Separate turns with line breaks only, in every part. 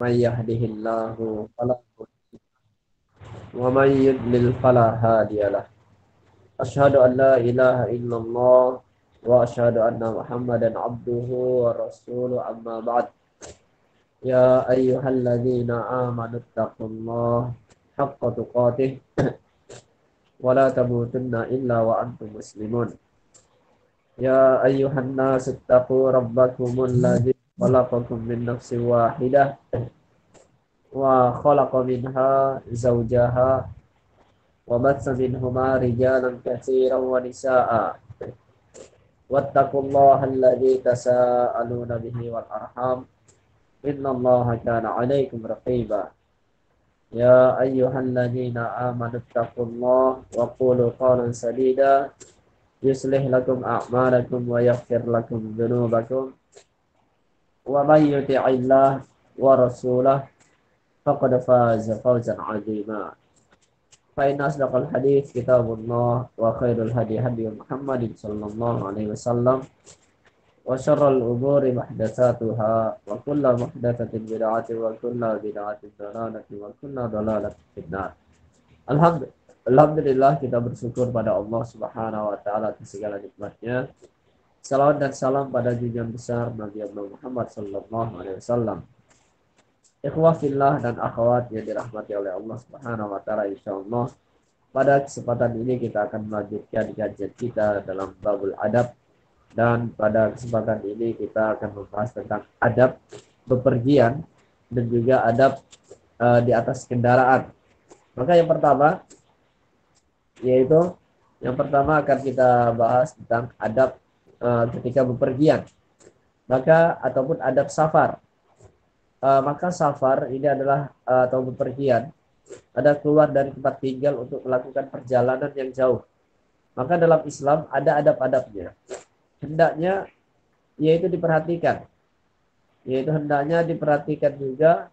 من يهده الله فلا مضل ومن يضلل فلا هادي له أشهد أن لا إله إلا الله وأشهد أن محمدا عبده ورسوله أما بعد يا أيها الذين آمنوا اتقوا الله حق تقاته ولا تموتن إلا وأنتم مسلمون يا أيها الناس اتقوا ربكم الذي خلقكم من نفس واحدة وخلق منها زوجها وبث منهما رجالا كثيرا ونساء واتقوا الله الذي تساءلون به والأرحام إن الله كان عليكم رقيبا يا أيها الذين آمنوا اتقوا الله وقولوا قولا سديدا يصلح لكم أعمالكم ويغفر لكم ذنوبكم ومن يطع الله ورسوله فقد فاز فوزا عظيما فإن أصدق الحديث كتاب الله وخير الهدي هدي محمد صلى الله عليه وسلم وشر الأمور محدثاتها وكل محدثة بدعة وكل بدعة ضلالة وكل ضلالة في النار. Alhamdulillah kita bersyukur pada Allah Subhanahu wa taala atas segala nikmatnya. Salawat dan salam pada junjungan besar Nabi Muhammad sallallahu alaihi wasallam. Ikhwah fillah dan akhwat yang dirahmati oleh Allah Subhanahu wa taala, insyaallah pada kesempatan ini kita akan melanjutkan kajian kita dalam babul adab, dan pada kesempatan ini kita akan membahas tentang adab bepergian dan juga adab di atas kendaraan. Maka yang pertama akan kita bahas tentang adab ketika bepergian. Maka ataupun adab safar. Maka safar ini adalah atau bepergian, ada keluar dari tempat tinggal untuk melakukan perjalanan yang jauh. Maka dalam Islam ada adab-adabnya. Hendaknya diperhatikan juga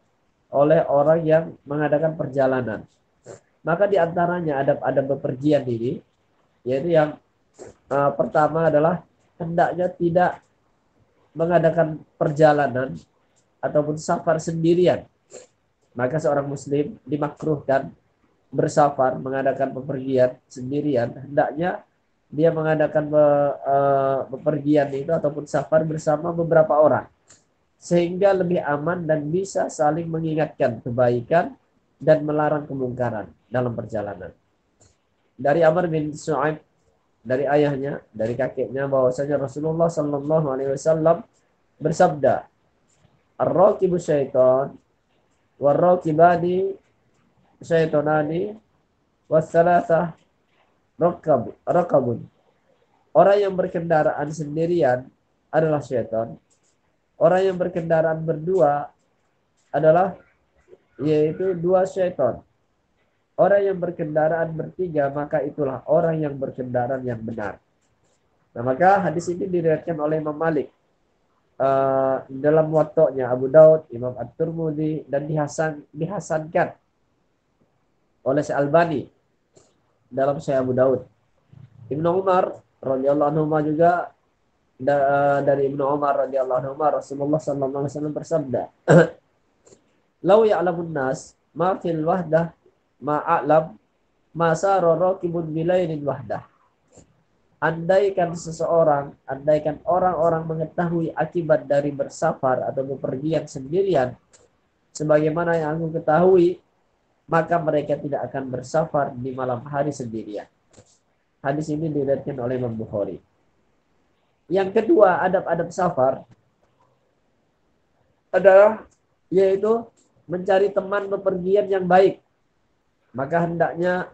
oleh orang yang mengadakan perjalanan. Maka di antaranya adab-adab bepergian ini, yaitu yang pertama adalah hendaknya tidak mengadakan perjalanan ataupun safar sendirian. Maka seorang muslim dimakruhkan bersafar, mengadakan bepergian sendirian. Hendaknya dia mengadakan bepergian itu ataupun safar bersama beberapa orang, sehingga lebih aman dan bisa saling mengingatkan kebaikan dan melarang kemungkaran dalam perjalanan. Dari Amr bin Shu'aib, dari ayahnya, dari kakeknya, bahwasanya Rasulullah sallallahu alaihi wasallam bersabda, "Ar-raqibu syaitan war-raqibani syaitonani was-salasah raqabun." Orang yang berkendaraan sendirian adalah syaitan. Orang yang berkendaraan berdua adalah yaitu dua syaitan. Orang yang berkendaraan bertiga, maka itulah orang yang berkendaraan yang benar. Nah, maka hadis ini diriwayatkan oleh Imam Malik dalam muwatta'nya, Abu Daud, Imam At-Tirmidzi, dan dihasankan oleh Syalbani dalam Sahih Abu Daud. Ibnu Umar radhiyallahu anhu juga, dari Ibnu Umar radhiyallahu anhu, Rasulullah sallallahu alaihi wasallam bersabda, "Lau ya'lamun nas ma fil wahdah ma a'lam ma sara raqibun bilailin wahdah." Andaikan orang-orang mengetahui akibat dari bersafar atau bepergian sendirian sebagaimana yang aku ketahui, maka mereka tidak akan bersafar di malam hari sendirian. Hadis ini diriwayatkan oleh Imam Bukhari. Yang kedua, adab-adab safar adalah yaitu mencari teman bepergian yang baik. Maka hendaknya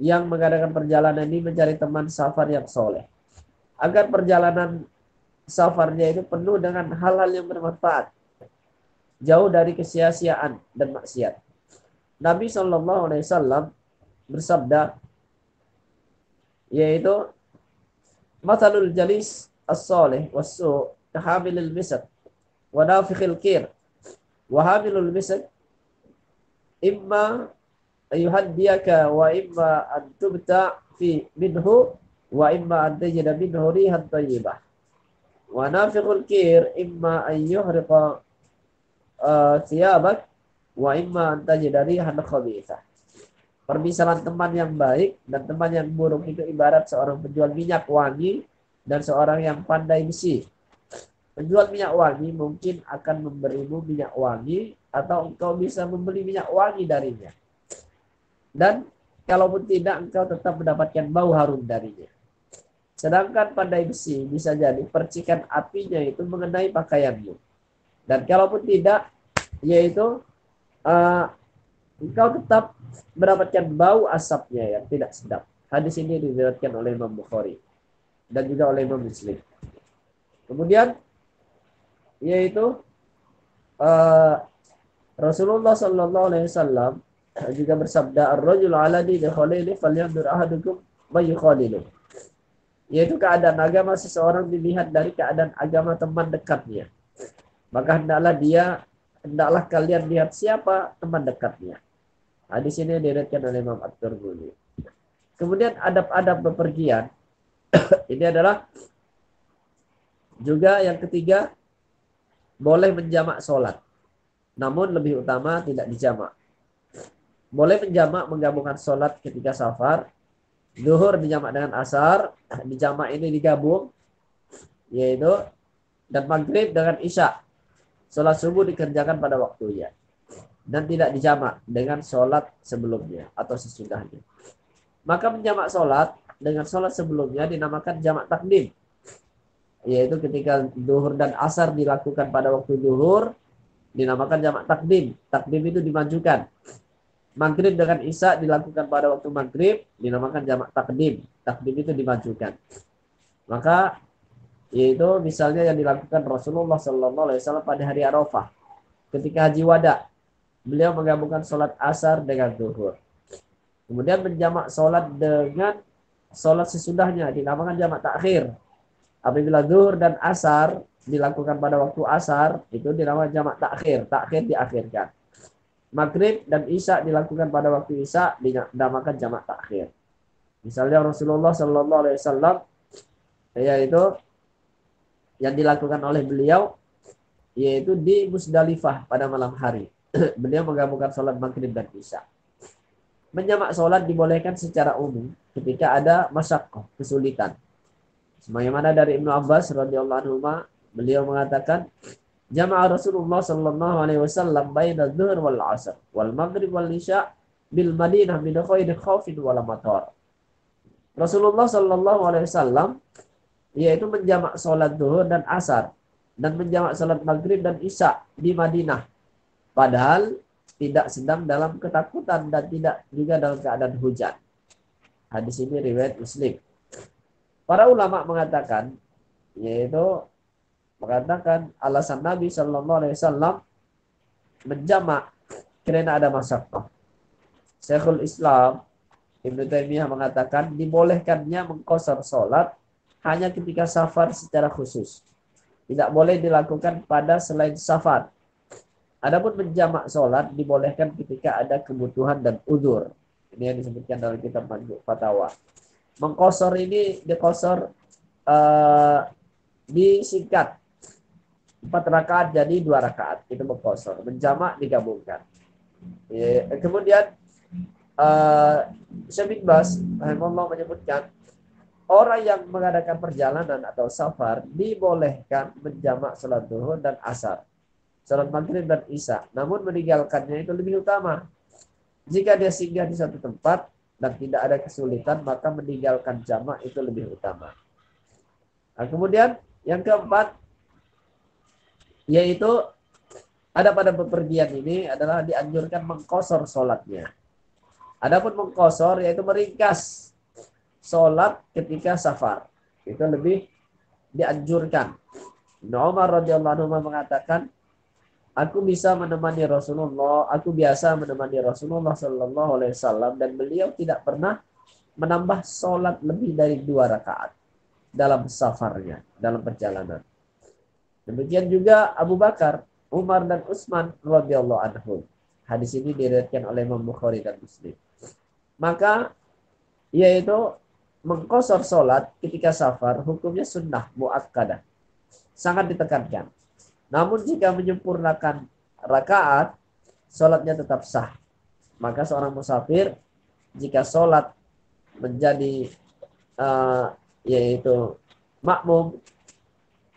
yang mengadakan perjalanan ini mencari teman safar yang soleh, agar perjalanan safarnya itu penuh dengan hal-hal yang bermanfaat, jauh dari kesia-siaan dan maksiat. Nabi Shallallahu Alaihi Wasallam bersabda, yaitu "Mathalul jalis as-soleh was-su' kahamilil misak wa nafikhil kir wa hamilul misak imma ayuhaddiyaka wa imma an tubta fi minhu wa imma an tajida minhu rihan thayyibah wa nafikhul kir imma an yuhriqa thiyabak wa imma an tajida rihan khabithah. Permisalan teman yang baik dan teman yang buruk itu ibarat seorang penjual minyak wangi dan seorang yang pandai besi. Penjual minyak wangi mungkin akan memberimu minyak wangi atau engkau bisa membeli minyak wangi darinya. Dan kalaupun tidak, engkau tetap mendapatkan bau harum darinya. Sedangkan pandai besi bisa jadi percikan apinya itu mengenai pakaianmu. Dan kalaupun tidak, yaitu engkau tetap mendapatkan bau asapnya yang tidak sedap. Hadis ini diriwayatkan oleh Imam Bukhari dan juga oleh Imam Muslim. Kemudian yaitu Rasulullah Sallallahu Alaihi Wasallam juga bersabda, "Ar-rajulu ala dini khalili falyanzur ahadukum may yukhalilu." Yaitu keadaan agama seseorang dilihat dari keadaan agama teman dekatnya. Maka hendaklah kalian lihat siapa teman dekatnya. Hadis ini diriwayatkan oleh Imam At-Tirmidzi. Kemudian adab-adab bepergian. Ini adalah juga yang ketiga, boleh menjamak sholat. Namun lebih utama tidak dijamak. Boleh menjamak menggabungkan sholat ketika safar. Zuhur dijamak dengan asar. Dijamak ini digabung. Yaitu. Dan maghrib dengan isya. Sholat subuh dikerjakan pada waktunya. Dan tidak dijamak dengan sholat sebelumnya atau sesudahnya. Maka menjamak sholat dengan sholat sebelumnya dinamakan jamak takdim. Yaitu ketika zuhur dan asar dilakukan pada waktu zuhur, dinamakan jamak takdim. Takdim itu dimajukan. Maghrib dengan isya dilakukan pada waktu maghrib, dinamakan jamak takdim. Takdim itu dimajukan. Maka yaitu misalnya yang dilakukan Rasulullah Sallallahu Alaihi Wasallam pada hari Arafah ketika haji wada, beliau menggabungkan sholat asar dengan zuhur. Kemudian menjamak sholat dengan sholat sesudahnya dinamakan jamak takhir. Apabila zuhur dan asar dilakukan pada waktu asar, itu dinamakan jamak takhir. Takhir diakhirkan. Maghrib dan isya dilakukan pada waktu isya dinamakan jamak takhir. Misalnya Rasulullah Sallallahu Alaihi Wasallam yaitu yang dilakukan oleh beliau yaitu di Musdalifah pada malam hari. Beliau menggabungkan sholat maghrib dan isya. Menjamak sholat dibolehkan secara umum ketika ada masyaqqah, kesulitan. Sebagaimana dari Ibnu Abbas radhiyallahu anhu, beliau mengatakan, jama'a Rasulullah sallallahu alaihi wasallam baina adz-dzuhr wal 'asr wal maghrib wal isya bil Madinah min ghairi khaufin wala matar. Rasulullah sallallahu alaihi wasallam yaitu menjamak sholat zuhur dan asar dan menjamak sholat maghrib dan isya di Madinah. Padahal tidak sedang dalam ketakutan dan tidak juga dalam keadaan hujan. Hadis ini riwayat Muslim. Para ulama mengatakan, alasan Nabi Shallallahu Alaihi Wasallam menjamak karena ada masyaqqah. Syekhul Islam Ibnu Taimiyah mengatakan dibolehkannya mengqashar sholat hanya ketika safar secara khusus. Tidak boleh dilakukan pada selain safar. Adapun menjamak sholat dibolehkan ketika ada kebutuhan dan udzur. Ini yang disebutkan dalam kitab Majmu' Fatawa. Mengqashar ini diqashar disingkat 4 rakaat jadi 2 rakaat. Itu mengqashar. Menjamak digabungkan. Kemudian Syekh bin Baz rahimahullah menyebutkan orang yang mengadakan perjalanan atau safar dibolehkan menjamak salat zuhur dan asar, salat maghrib dan isya, namun meninggalkannya itu lebih utama. Jika dia singgah di satu tempat dan tidak ada kesulitan, maka meninggalkan jamak itu lebih utama. Nah, kemudian yang keempat, yaitu ada pada bepergian ini adalah dianjurkan mengqashar sholatnya. Adapun mengqashar yaitu meringkas sholat ketika safar. Itu lebih dianjurkan. Ibnu Umar radhiyallahu anhu mengatakan, aku biasa menemani Rasulullah sallallahu alaihi wasallam dan beliau tidak pernah menambah sholat lebih dari 2 rakaat dalam safarnya, dalam perjalanan. Demikian juga Abu Bakar, Umar dan Utsman radhiyallahu anhum. Hadis ini diriwayatkan oleh Imam Bukhari dan Muslim. Maka yaitu mengqashar sholat ketika safar hukumnya sunnah muakkadah, sangat ditekankan. Namun jika menyempurnakan rakaat, sholatnya tetap sah. Maka seorang musafir jika sholat menjadi yaitu makmum,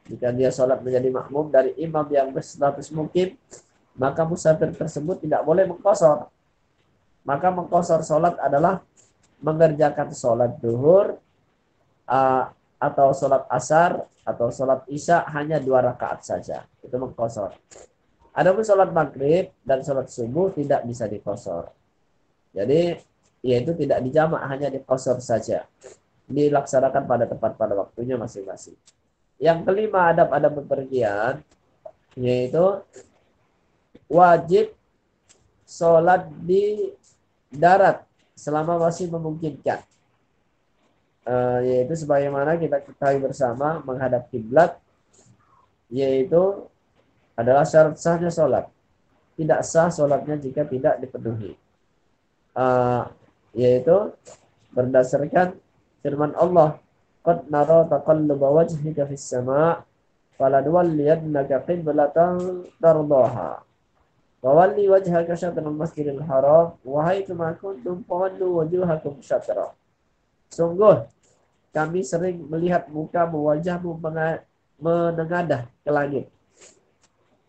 jika dia sholat menjadi makmum dari imam yang berstatus mukim, maka musafir tersebut tidak boleh mengqashar. Maka mengqashar sholat adalah mengerjakan sholat duhur atau sholat asar atau sholat isya hanya 2 rakaat saja. Itu mengqashar. Adapun sholat maghrib dan sholat subuh tidak bisa diqashar. Jadi yaitu tidak dijamak, hanya diqashar saja. Dilaksanakan pada tempat pada waktunya masing-masing. Yang kelima, adab-adab bepergian, yaitu wajib sholat di darat selama masih memungkinkan. Yaitu sebagaimana kita ketahui bersama, menghadap kiblat yaitu adalah syarat sahnya sholat. Tidak sah sholatnya jika tidak dipenuhi. Yaitu berdasarkan firman Allah, qad nara taqalluba wajhika fis sama' falanwalliyannaka qiblatan tardaha fawalli wajhaka syatral masjidil haram wa haitsu ma kuntum fawallu wujuhakum syatra. Sungguh kami sering melihat mukamu, wajahmu menengadah ke langit.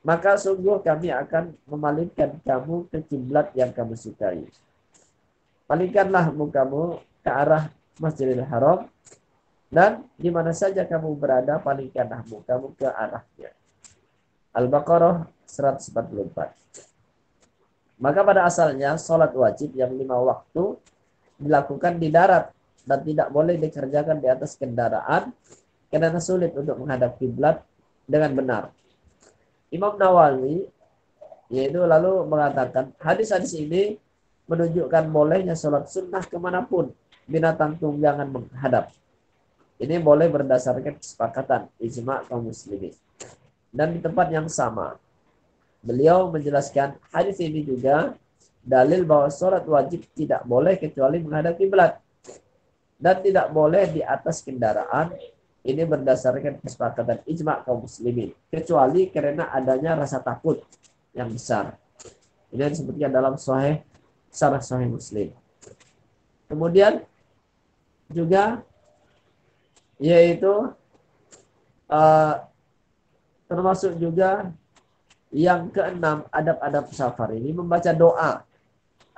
Maka sungguh kami akan memalingkan kamu ke kiblat yang kamu sukai. Palingkanlah mukamu ke arah Masjidil Haram, dan di mana saja kamu berada, palingkanlah mukamu ke arahnya. Al-Baqarah 144. Maka pada asalnya sholat wajib yang 5 waktu dilakukan di darat dan tidak boleh dikerjakan di atas kendaraan karena sulit untuk menghadap kiblat dengan benar. Imam Nawawi yaitu lalu mengatakan hadis-hadis ini menunjukkan bolehnya sholat sunnah kemanapun binatang tunggangan menghadap. Ini boleh berdasarkan kesepakatan ijma' kaum muslimin. Dan di tempat yang sama, beliau menjelaskan hadis ini juga dalil bahwa sholat wajib tidak boleh kecuali menghadap kiblat dan tidak boleh di atas kendaraan. Ini berdasarkan kesepakatan ijma' kaum muslimin, kecuali karena adanya rasa takut yang besar. Ini yang disebutkan dalam Syarah Sahih Muslim. Kemudian juga yaitu termasuk juga yang keenam, adab-adab safar ini membaca doa.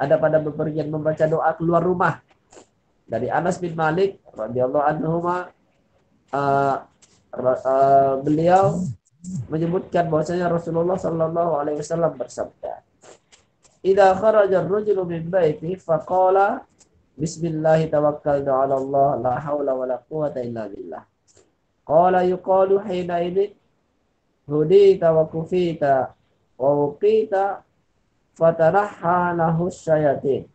Adab-adab bepergian membaca doa keluar rumah. Dari Anas bin Malik radhiyallahu anhu, beliau menyebutkan bahwasanya Rasulullah sallallahu alaihi wasallam bersabda, "Idza kharaja ar-rajulu min baiti faqala bismillah tawakkaltu 'ala Allah la haula wa la quwwata illa billah." Qala yuqalu hina idzin hudita wa kufita wa uqita fataraha lahu syayatin.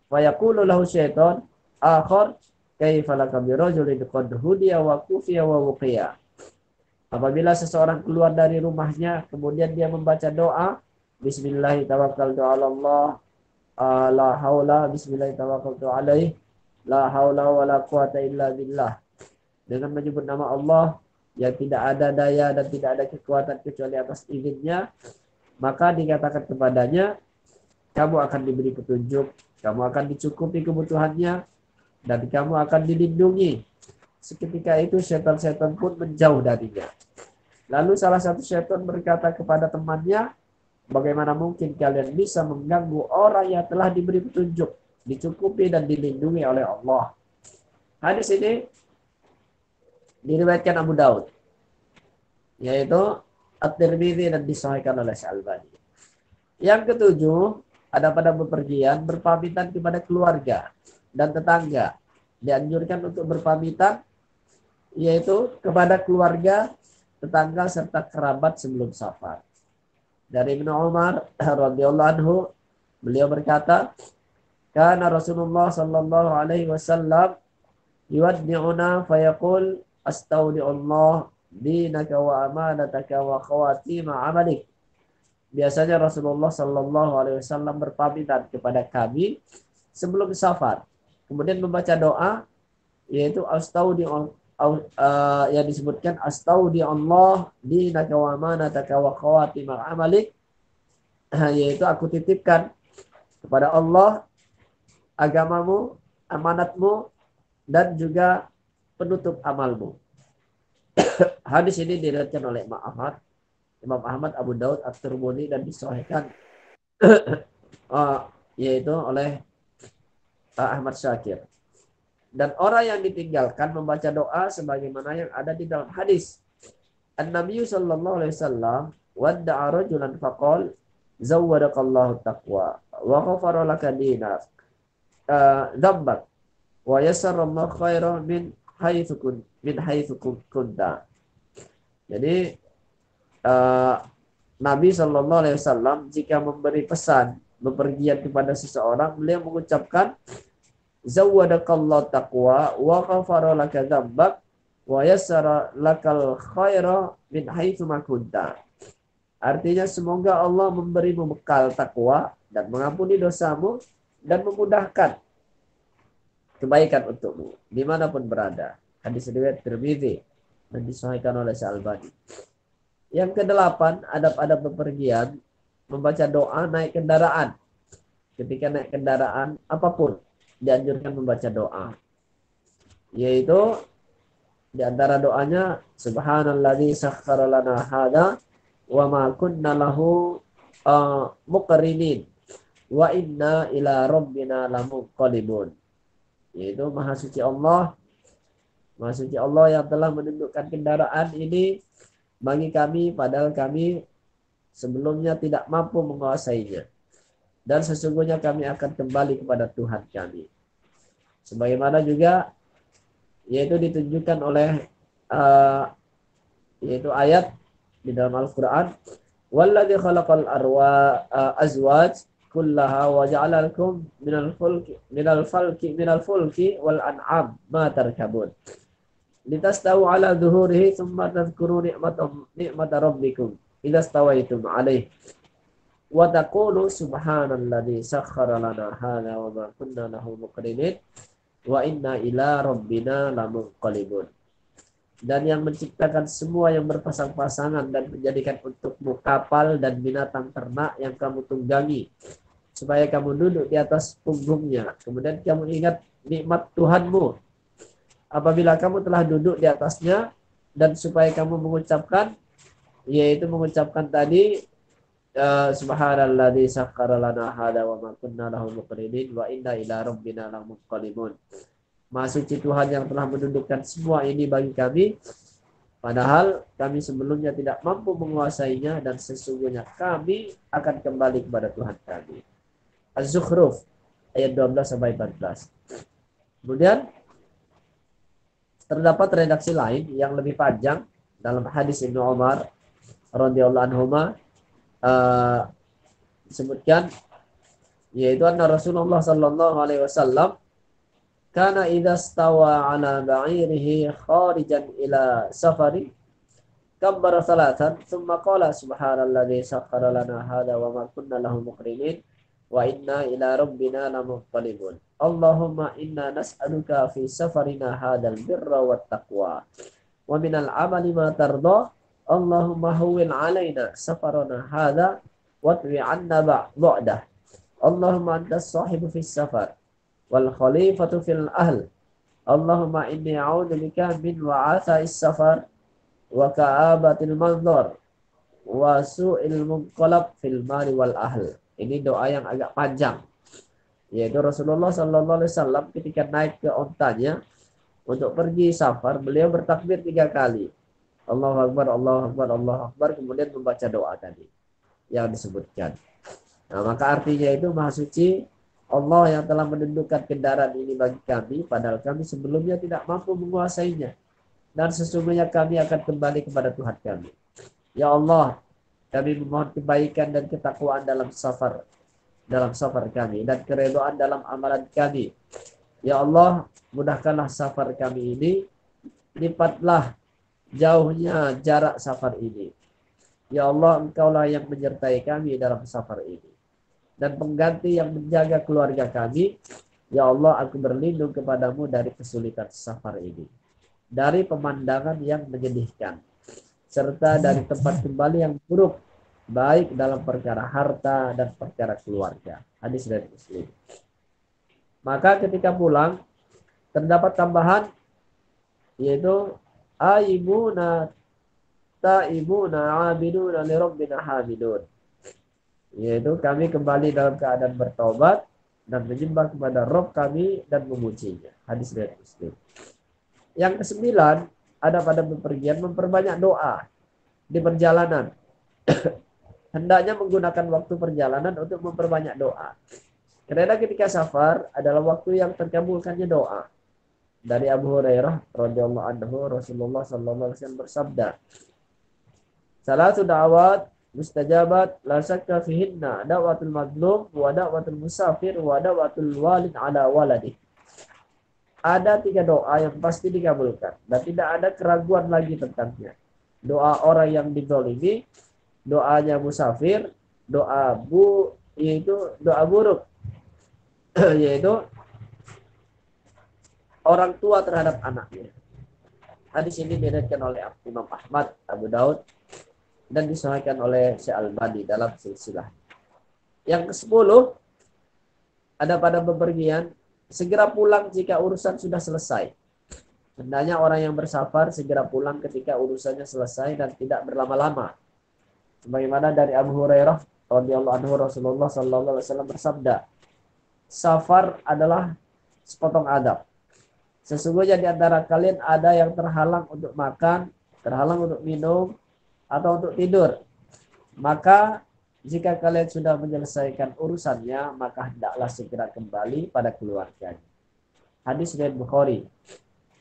Fa yaqulu lahu syaitan akhar kaifa laka bi rajulin qad hudiya wa kufiya wa uqiya. Apabila seseorang keluar dari rumahnya kemudian dia membaca doa bismillah tawakkaltu 'ala Allah la haula bismillah tawakkaltu 'alaihi la haula wa la quwwata illa billah, dengan menyebut nama Allah yang tidak ada daya dan tidak ada kekuatan kecuali atas izinnya, maka dikatakan kepadanya, kamu akan diberi petunjuk, kamu akan dicukupi kebutuhannya, dan kamu akan dilindungi. Seketika itu setan-setan pun menjauh darinya. Lalu salah satu setan berkata kepada temannya, bagaimana mungkin kalian bisa mengganggu orang yang telah diberi petunjuk, dicukupi dan dilindungi oleh Allah. Hadis ini diriwayatkan Abu Daud, yaitu At-Tirmidzi, dan disahihkan oleh Syalbani. Yang ketujuh, ada pada bepergian berpamitan kepada keluarga dan tetangga. Dianjurkan untuk berpamitan yaitu kepada keluarga, tetangga serta kerabat sebelum safar. Dari Ibnu Umar radhiyallahu anhu, beliau berkata, "Kana Rasulullah sallallahu alaihi wasallam yuwaddi'una fayaqul astaudi'ullah dinaka wa amanataka wa khawatima amalik." Biasanya Rasulullah sallallahu alaihi wasallam berpamitan kepada kami sebelum safar, kemudian membaca doa yaitu yang disebutkan astaudi'ullah dinaka wa amanataka wa khawatima amalik, yaitu aku titipkan kepada Allah agamamu, amanatmu, dan juga penutup amalmu. Hadis ini diriwayatkan oleh Imam Ahmad, Abu Daud, At-Tirmidzi, dan disahihkan yaitu oleh Ahmad Syakir. Dan orang yang ditinggalkan membaca doa sebagaimana yang ada di dalam hadis. An-Nabi sallallahu alaihi wasallam wadda'a rajulan faqal zawwadaqallahu taqwa wa ghafara laka dinak dzambak wa yassara Allah khairan min haitsu kunta. Jadi Nabi sallallahu alaihi wasallam jika memberi pesan bepergian kepada seseorang, beliau mengucapkan zawwadaqallahu taqwa wa ghafara laka dzambak wa yassara lakal khaira min haitsu ma kunta. Artinya semoga Allah memberimu bekal takwa dan mengampuni dosamu dan memudahkan kebaikan untukmu dimanapun berada. Hadis riwayat Tirmidzi dan disahihkan oleh Syalbani. Yang kedelapan, adab-adab bepergian, membaca doa naik kendaraan. Ketika naik kendaraan apapun dianjurkan membaca doa. Yaitu di antara doanya subhanalladzi sakhkhara lana hadza wa ma kunna lahu muqrinin wa inna ila rabbina lamunqalibun. Yaitu maha suci Allah yang telah menundukkan kendaraan ini bagi kami padahal kami sebelumnya tidak mampu menguasainya, dan sesungguhnya kami akan kembali kepada Tuhan kami. Sebagaimana juga yaitu ditunjukkan oleh yaitu ayat di dalam Al-Qur'an, walladzi khalaqal azwaj kullaha wa ja'ala lakum minal fulki wal an'am ma tarkabun litastawu ala dhuhurihi thumma tadhkuru ni'mata rabbikum idza stawaitum alaihi wa taqulu subhanalladzi sakhkhara lana hadza wa ma kunna lahu muqrinin wa inna ila rabbina lamunqalibun. Dan yang menciptakan semua yang berpasang-pasangan dan menjadikan untukmu kapal dan binatang ternak yang kamu tunggangi supaya kamu duduk di atas punggungnya. Kemudian kamu ingat nikmat Tuhanmu apabila kamu telah duduk di atasnya, dan supaya kamu mengucapkan tadi subhanalladzi sakhkhara lana hadza wa ma kunna lahu muqrinin wa inna ila rabbina lamunqalibun. Maha suci Tuhan yang telah mendudukkan semua ini bagi kami padahal kami sebelumnya tidak mampu menguasainya, dan sesungguhnya kami akan kembali kepada Tuhan kami. Az-Zukhruf ayat 12 sampai 14. Kemudian terdapat redaksi lain yang lebih panjang dalam hadis Ibnu Umar radhiyallahu anhuma disebutkan, yaitu anna Rasulullah sallallahu alaihi wasallam kana idza stawa ala ba'irihi kharijan ila safari kabbara salatan thumma qala subhanalladzi sakhkhara lana hadza wa ma kunna lahu muqrinin wa inna ila rabbina lamunqalibun. Allahumma inna nas'aluka fi safarina hadzal birra wat taqwa wa minal amali ma tarda. Allahumma hawwin alaina safarana hadza watwi 'anna ba'dah. Allahumma antas sahibu fis safar wal khalifatu fil ahl. Allahumma inni a'udzubika min wa'atha'is safar wa ka'abatil manzar wa su'il munqalab fil mali wal ahl. Ini doa yang agak panjang. Yaitu Rasulullah sallallahu alaihi wasallam ketika naik ke ontanya untuk pergi safar, beliau bertakbir 3 kali. Allahu Akbar, Allahu Akbar, Allahu Akbar, kemudian membaca doa tadi yang disebutkan. Nah, maka artinya itu maha suci Allah yang telah menundukkan kendaraan ini bagi kami padahal kami sebelumnya tidak mampu menguasainya, dan sesungguhnya kami akan kembali kepada Tuhan kami. Ya Allah, kami memohon kebaikan dan ketakwaan dalam safar kami dan keridhaan dalam amalan kami. Ya Allah, mudahkanlah safar kami ini, lipatlah jauhnya jarak safar ini. Ya Allah, Engkaulah yang menyertai kami dalam safar ini dan pengganti yang menjaga keluarga kami. Ya Allah, aku berlindung kepadamu dari kesulitan safar ini, dari pemandangan yang menyedihkan, serta dari tempat kembali yang buruk, baik dalam perkara harta dan perkara keluarga. Hadis dari Muslim. Maka ketika pulang terdapat tambahan, yaitu aibuna taibuna abiduna li rabbina hamidun, yaitu kami kembali dalam keadaan bertobat dan menyembah kepada Rabb kami dan memujinya. Hadis dari Muslim. Yang kesembilan, ada pada bepergian memperbanyak doa di perjalanan. Hendaknya menggunakan waktu perjalanan untuk memperbanyak doa. Karena ketika safar adalah waktu yang terkabulkannya doa. Dari Abu Hurairah radhiyallahu anhu, Rasulullah sallallahu alaihi wasallam bersabda, "Salatu da'awat mustajabat la syakka fihinna, da'watul mazlum wa da'watul musafir wa da'watul walid ala waladi." Ada 3 doa yang pasti dikabulkan dan tidak ada keraguan lagi tentangnya. Doa orang yang dizalimi, doanya musafir, yaitu doa buruk yaitu orang tua terhadap anaknya. Hadis ini diriwayatkan oleh Imam Ahmad, Abu Daud, dan disahihkan oleh Syekh Al-Albani dalam silsilah. Yang ke-10, ada pada bepergian, segera pulang jika urusan sudah selesai. Hendaknya orang yang bersafar segera pulang ketika urusannya selesai dan tidak berlama-lama. Sebagaimana dari Abu Hurairah radhiyallahu anhu, Rasulullah sallallahu alaihi wasallam bersabda, "Safar adalah sepotong adab. Sesungguhnya di antara kalian ada yang terhalang untuk makan, terhalang untuk minum, atau untuk tidur. Maka jika kalian sudah menyelesaikan urusannya, maka hendaklah segera kembali pada keluarganya." Hadis riwayat Bukhari.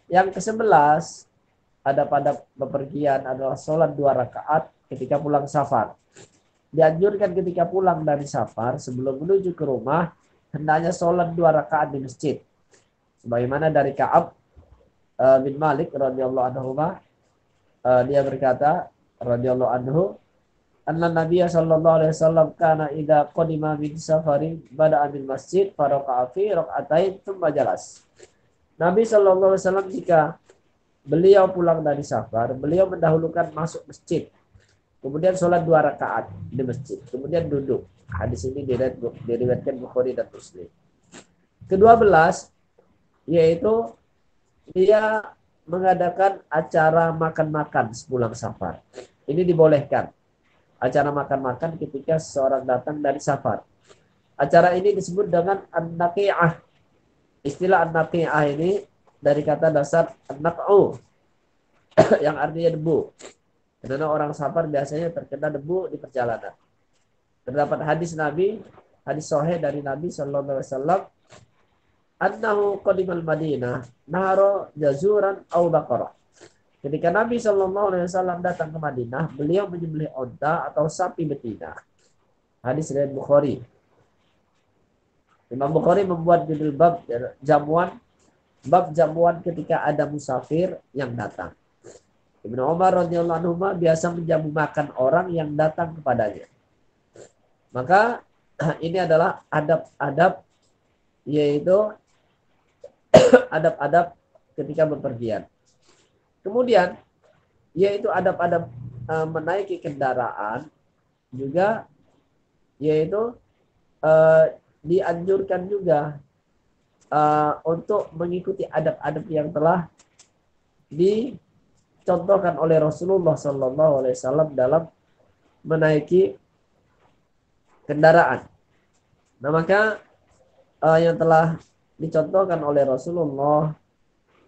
Yang ke-11, ada pada bepergian adalah sholat 2 rakaat ketika pulang safar. Dianjurkan ketika pulang dari safar sebelum menuju ke rumah, hendaknya sholat 2 rakaat di masjid. Sebagaimana dari Ka'ab bin Malik radhiyallahu anhu, dia berkata radhiyallahu anhu, anna Nabiya sallallahu alaihi wasallam kana idza qadima min safari bada'a bil masjid faraqa'a fi rak'atain tsumma jalas. Nabi sallallahu alaihi wasallam jika beliau pulang dari safar, beliau mendahulukan masuk masjid. Kemudian sholat 2 rakaat di masjid, kemudian duduk. Hadis ini diriwayatkan Bukhari dan Muslim. Ke-12, yaitu dia mengadakan acara makan-makan sepulang safar. Ini dibolehkan. Acara makan-makan ketika seseorang datang dari safar. Acara ini disebut dengan an-naqi'ah. Istilah an-naqi'ah ini dari kata dasar an-naq'u yang artinya debu. Karena orang safar biasanya terkena debu di perjalanan. Terdapat hadis Nabi, hadis sahih dari Nabi sallallahu alaihi wasallam, annahu qadimal Madinah nahara jazuran aw baqarah. Ketika Nabi sallallahu alaihi wasallam datang ke Madinah, beliau menyembelih onta atau sapi betina. Hadis riwayat Bukhari. Imam Bukhari membuat judul bab jamuan ketika ada musafir yang datang. Ibnu Umar radhiyallahu anhu biasa menjamu makan orang yang datang kepadanya. Maka ini adalah adab-adab, yaitu adab-adab ketika bepergian. Kemudian yaitu adab-adab menaiki kendaraan juga, yaitu dianjurkan juga untuk mengikuti adab-adab yang telah dicontohkan oleh Rasulullah sallallahu alaihi wasallam dalam menaiki kendaraan. Nah, maka yang telah dicontohkan oleh Rasulullah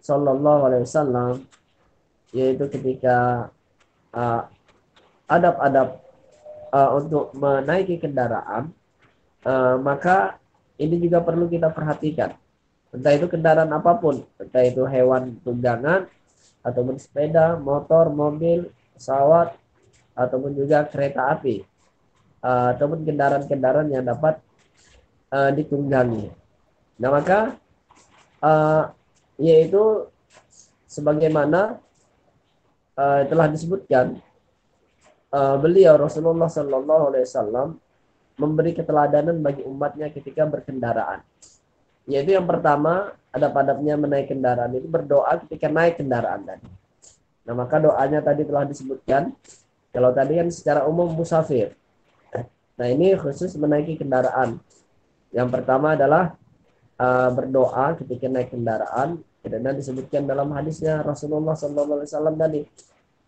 sallallahu alaihi wasallam, yaitu ketika adab-adab untuk menaiki kendaraan, maka ini juga perlu kita perhatikan. Entah itu kendaraan apapun, entah itu hewan tunggangan, ataupun sepeda, motor, mobil, pesawat, ataupun juga kereta api, ataupun kendaraan-kendaraan yang dapat ditunggangi. Nah, maka yaitu sebagaimana telah disebutkan, beliau Rasulullah sallallahu alaihi wasallam memberi keteladanan bagi umatnya ketika berkendaraan. Yaitu yang pertama, adab-adabnya menaik kendaraan itu berdoa ketika naik kendaraan tadi. Nah, maka doanya tadi telah disebutkan. Kalau tadi kan secara umum musafir. Nah, ini khusus menaiki kendaraan. Yang pertama adalah berdoa ketika naik kendaraan, karena disebutkan dalam hadisnya Rasulullah SAW tadi.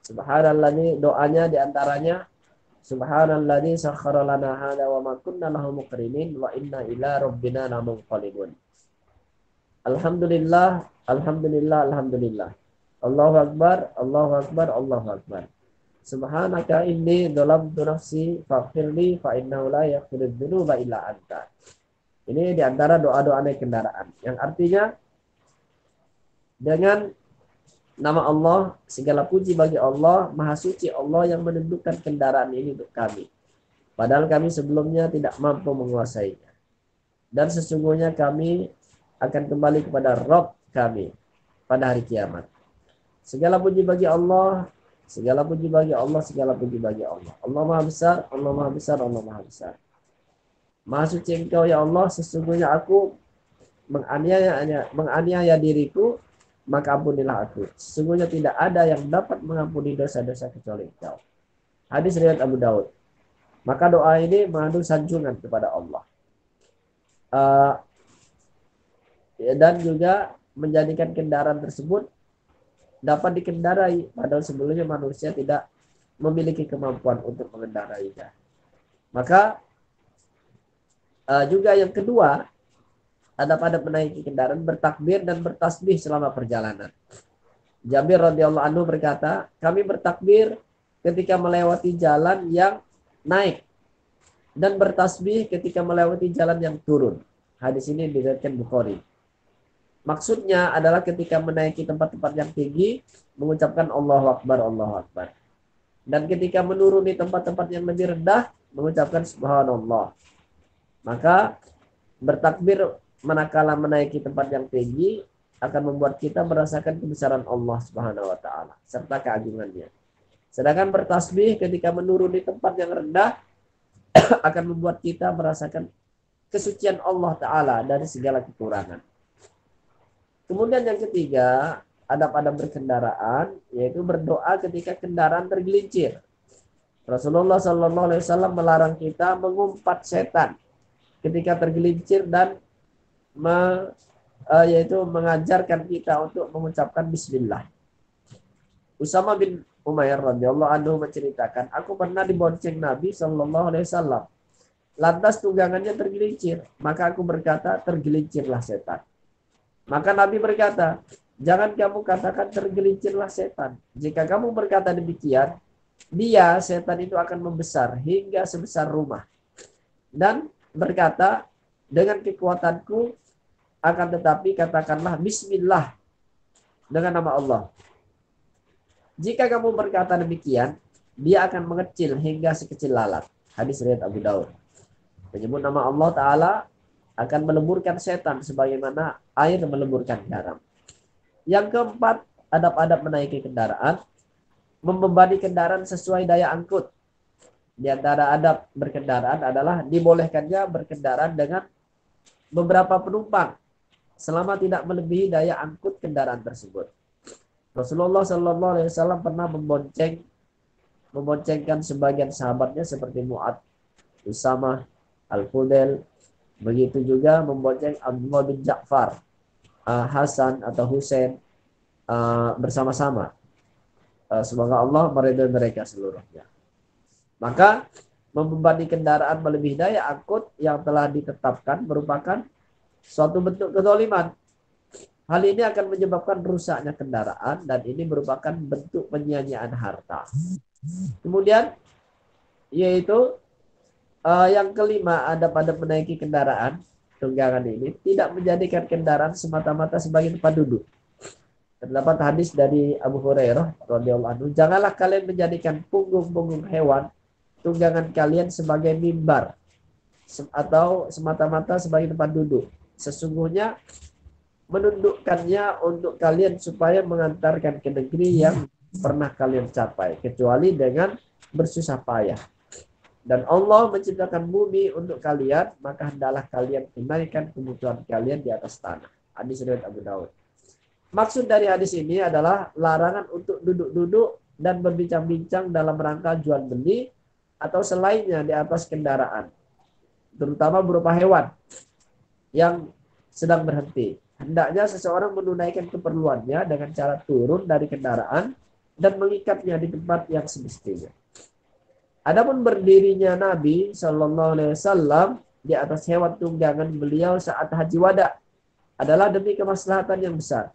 Subhanallah, doanya diantaranya Subhanalladzi sakhkhara lana hadza wa ma kunna lahu muqrinin wa inna ila rabbina lamunqalibun. Alhamdulillah, alhamdulillah, alhamdulillah. Allahu akbar, Allahu akbar, Allahu akbar. Subhanaka inni dhalamtu nafsi faghfirli fa innahu la yaghfiru dzunuba illa anta. Ini diantara doa-doa naik kendaraan. Yang artinya dengan nama Allah, segala puji bagi Allah, Maha Suci Allah yang menundukkan kendaraan ini untuk kami. Padahal kami sebelumnya tidak mampu menguasainya. Dan sesungguhnya kami akan kembali kepada Rabb kami pada hari kiamat. Segala puji bagi Allah, segala puji bagi Allah, segala puji bagi Allah. Allah Maha Besar, Allah Maha Besar, Allah Maha Besar. Maha Suci Engkau ya Allah, sesungguhnya aku menganiaya diriku, maka ampunilah aku. Sesungguhnya tidak ada yang dapat mengampuni dosa-dosa kecuali Engkau. Hadis riwayat Abu Daud. Maka doa ini mengandung sanjungan kepada Allah. Dan juga menjadikan kendaraan tersebut dapat dikendarai, padahal sebelumnya manusia tidak memiliki kemampuan untuk mengendarainya. Maka juga yang kedua, ada pada menaiki kendaraan bertakbir dan bertasbih selama perjalanan. Jabir radhiyallahu anhu berkata, kami bertakbir ketika melewati jalan yang naik dan bertasbih ketika melewati jalan yang turun. Hadis ini diriwayatkan Bukhari. Maksudnya adalah ketika menaiki tempat-tempat yang tinggi, mengucapkan Allahu Akbar, Allahu Akbar. Dan ketika menuruni tempat-tempat yang lebih rendah, mengucapkan Subhanallah. Maka bertakbir manakala menaiki tempat yang tinggi akan membuat kita merasakan kebesaran Allah Subhanahu wa taala serta keagungannya. Sedangkan bertasbih ketika menuruni tempat yang rendah akan membuat kita merasakan kesucian Allah taala dari segala kekurangan. Kemudian yang ketiga, adab-adab berkendaraan, yaitu berdoa ketika kendaraan tergelincir. Rasulullah SAW melarang kita mengumpat setan ketika tergelincir dan yaitu mengajarkan kita untuk mengucapkan Bismillah. Usama bin Umair radhiyallahu anhu menceritakan, aku pernah dibonceng Nabi SAW. Lantas tunggangannya tergelincir, maka aku berkata, tergelincirlah setan. Maka Nabi berkata, jangan kamu katakan tergelincirlah setan. Jika kamu berkata demikian, setan itu akan membesar hingga sebesar rumah. Dan berkata, dengan kekuatanku, akan tetapi katakanlah Bismillah dengan nama Allah. Jika kamu berkata demikian, dia akan mengecil hingga sekecil lalat. Hadis riwayat Abu Daud. Menyebut nama Allah Ta'ala akan meleburkan setan sebagaimana air meleburkan garam. Yang keempat, adab-adab menaiki kendaraan, membebani kendaraan sesuai daya angkut. Di antara adab berkendaraan adalah dibolehkannya berkendaraan dengan beberapa penumpang selama tidak melebihi daya angkut kendaraan tersebut. Rasulullah SAW pernah memboncengkan sebagian sahabatnya seperti Mu'ad, Usamah, Al-Fudail. Begitu juga membonceng Abdullah bin Ja'far, Hasan atau Husain bersama-sama. Semoga Allah meridhai mereka seluruhnya. Maka membebani kendaraan melebihi daya angkut yang telah ditetapkan merupakan suatu bentuk kezaliman. Hal ini akan menyebabkan rusaknya kendaraan dan ini merupakan bentuk penyia-nyiaan harta. Kemudian yaitu yang kelima, adab-adab menaiki kendaraan tunggangan ini tidak menjadikan kendaraan semata-mata sebagai tempat duduk. Terdapat hadis dari Abu Hurairah radhiyallahu anhu, janganlah kalian menjadikan punggung-punggung hewan tunggangan kalian sebagai mimbar atau semata-mata sebagai tempat duduk. Sesungguhnya menundukkannya untuk kalian supaya mengantarkan ke negeri yang pernah kalian capai, kecuali dengan bersusah payah. Dan Allah menciptakan bumi untuk kalian, maka hendaklah kalian tunaikan kebutuhan kalian di atas tanah. Hadis riwayat Abu Daud. Maksud dari hadis ini adalah larangan untuk duduk-duduk dan berbincang-bincang dalam rangka jual beli atau selainnya di atas kendaraan, terutama berupa hewan yang sedang berhenti. Hendaknya seseorang menunaikan keperluannya dengan cara turun dari kendaraan dan mengikatnya di tempat yang semestinya. Adapun berdirinya Nabi Shallallahu Alaihi Wasallam di atas hewan tunggangan beliau saat haji wada adalah demi kemaslahatan yang besar.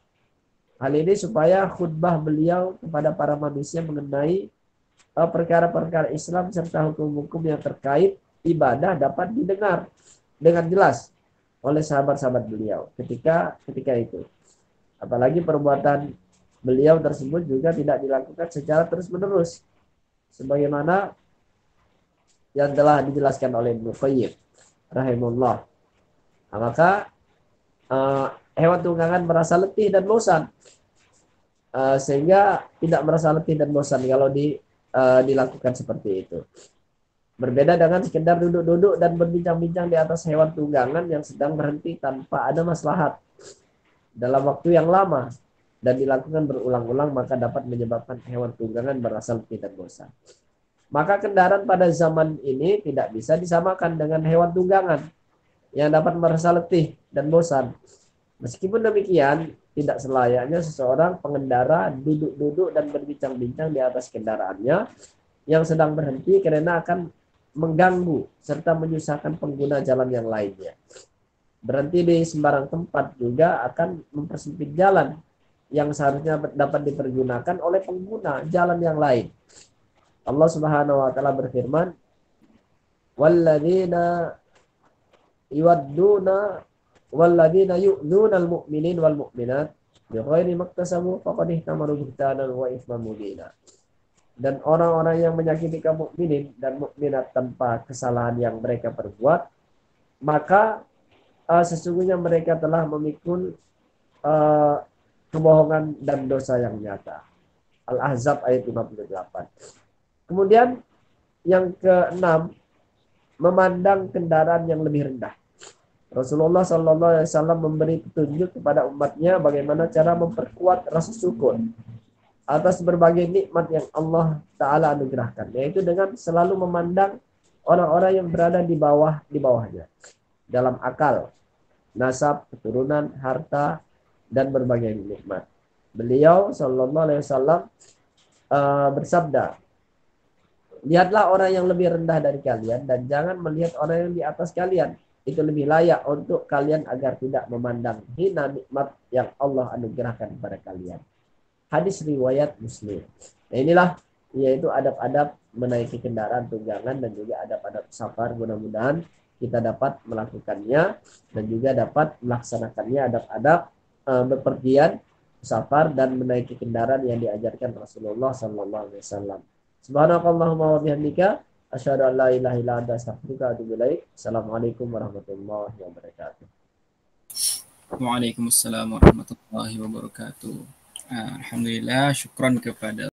Hal ini supaya khutbah beliau kepada para manusia mengenai perkara-perkara Islam serta hukum-hukum yang terkait ibadah dapat didengar dengan jelas oleh sahabat-sahabat beliau ketika itu. Apalagi perbuatan beliau tersebut juga tidak dilakukan secara terus-menerus, sebagaimana yang telah dijelaskan oleh Ibnu Qayyim rahimahullah. Nah, maka hewan tunggangan merasa letih dan bosan, sehingga tidak merasa letih dan bosan kalau dilakukan seperti itu. Berbeda dengan sekedar duduk-duduk dan berbincang-bincang di atas hewan tunggangan yang sedang berhenti tanpa ada maslahat dalam waktu yang lama dan dilakukan berulang-ulang, maka dapat menyebabkan hewan tunggangan merasa letih dan bosan. Maka kendaraan pada zaman ini tidak bisa disamakan dengan hewan tunggangan yang dapat merasa letih dan bosan. Meskipun demikian, tidak selayaknya seseorang pengendara duduk-duduk dan berbincang-bincang di atas kendaraannya yang sedang berhenti karena akan mengganggu serta menyusahkan pengguna jalan yang lainnya. Berhenti di sembarang tempat juga akan mempersempit jalan yang seharusnya dapat dipergunakan oleh pengguna jalan yang lain. Allah Subhanahu wa taala berfirman, "Walladzina yu'duna walladzina yu'dzunal mu'minin wal mu'minat bighairi maktasabu faqad ihtamalu buhtanan wa itsman mubina." Dan orang-orang yang menyakiti kaum mukminin dan mukminat tanpa kesalahan yang mereka perbuat, maka sesungguhnya mereka telah memikul kebohongan dan dosa yang nyata. Al-Ahzab ayat 58. Kemudian yang keenam, memandang kendaraan yang lebih rendah. Rasulullah Sallallahu Alaihi Wasallam memberi petunjuk kepada umatnya bagaimana cara memperkuat rasa syukur atas berbagai nikmat yang Allah Ta'ala anugerahkan, yaitu dengan selalu memandang orang-orang yang berada di bawahnya dalam akal, nasab, keturunan, harta, dan berbagai nikmat. Beliau Sallallahu Alaihi Wasallam bersabda, lihatlah orang yang lebih rendah dari kalian dan jangan melihat orang yang di atas kalian. Itu lebih layak untuk kalian agar tidak memandang hina nikmat yang Allah anugerahkan kepada kalian. Hadis riwayat Muslim. Nah, inilah yaitu adab-adab menaiki kendaraan tunggangan dan juga adab-adab safar. Mudah-mudahan kita dapat melakukannya dan juga dapat melaksanakannya adab-adab bepergian, safar dan menaiki kendaraan yang diajarkan Rasulullah sallallahu alaihi wasallam. Subhanakallahumma wa bihamdika asyhadu an la ilaha illa anta astaghfiruka wa atubu ilaik. Assalamualaikum warahmatullahi wabarakatuh.
Waalaikumsalam warahmatullahi wabarakatuh. Alhamdulillah, syukron kepada